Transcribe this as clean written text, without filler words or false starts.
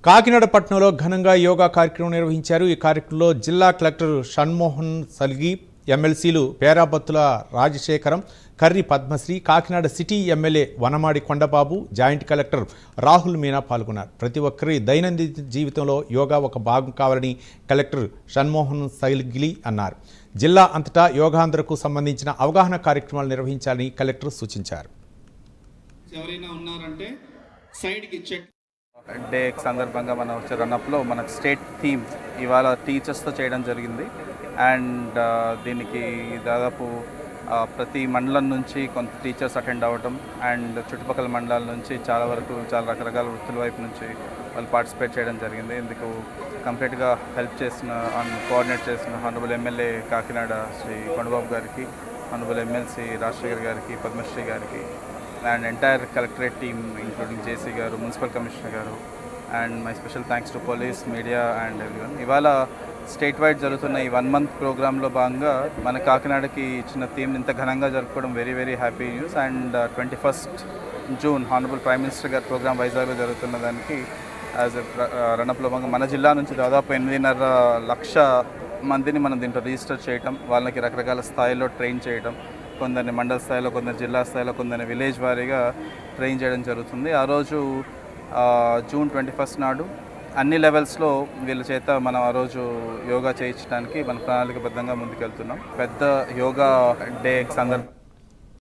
కాకినాడ పట్టణంలో ఘనంగా యోగా కార్యక్రమం నిర్వహించారు. ఈ కార్యక్రమంలో జిల్లా కలెక్టర్ షణ్మోహన్ సల్గి, ఎమ్మెల్సీలు Perabathula Rajasekharam, Karri Padmasri, Kakinada city MLA Vanamadi Kondababu, joint collector Rahul Meena పాల్గొన్నారు. ప్రతి ఒక్కరి దైనందిన జీవితంలో యోగా ఒక భాగం కావాలని కలెక్టర్ షణ్మోహన్ సల్గి అన్నారు. జిల్లా అంతటా యోగాంధ్రకు సంబంధించిన అవగాహన కార్యక్రమాలు నిర్వహించాలని కలెక్టర్ సూచించారు. డే సందర్భంగా మనం వచ్చే రన్అప్లో మనకు స్టేట్ థీమ్ ఇవాళ టీచర్స్తో చేయడం జరిగింది. అండ్ దీనికి దాదాపు ప్రతి మండలం నుంచి కొంత టీచర్స్ అటెండ్ అవ్వటం అండ్ చుట్టుపక్కల మండలాల నుంచి చాలా రకరకాల వృత్తుల వైపు నుంచి వాళ్ళు పార్టిసిపేట్ చేయడం జరిగింది. ఇందుకు కంప్లీట్గా హెల్ప్ చేసిన కోఆర్డినేట్ చేసిన హానరబుల్ ఎమ్మెల్యే కాకినాడ శ్రీ కొండబాబు గారికి, హానరబుల్ ఎమ్మెల్సీ రాజశేఖర్ గారికి, పద్మశ్రీ గారికి and entire collectorate team including JC garu, municipal commissioner garu, and my special thanks to police, media and everyone. Ivala state wide jarutunna ee 1 month program lo bhaganga mana Kakinadaki ichina theme inta ghananga jarupukodam very happy news. And 21st June honorable prime minister garu program Vizag lo jarutunna daniki as a run up lo bhaganga mana jilla nunchi dadapu 8.5 laksha mandini మనం దీంట్లో register చేయటం, వాళ్ళకి రకరకాల స్థాయిలో train చేయటం, కొందరిని మండల స్థాయిలో, కొందరు జిల్లా స్థాయిలో, కొందరిని విలేజ్ వారీగా ట్రైన్ చేయడం జరుగుతుంది. ఆ రోజు June 21 నాడు అన్ని లెవెల్స్లో వీళ్ళ చేత మనం ఆ రోజు యోగా చేయించడానికి మన ప్రణాళికబద్ధంగా ముందుకెళ్తున్నాం. పెద్ద యోగా డే సందర్భం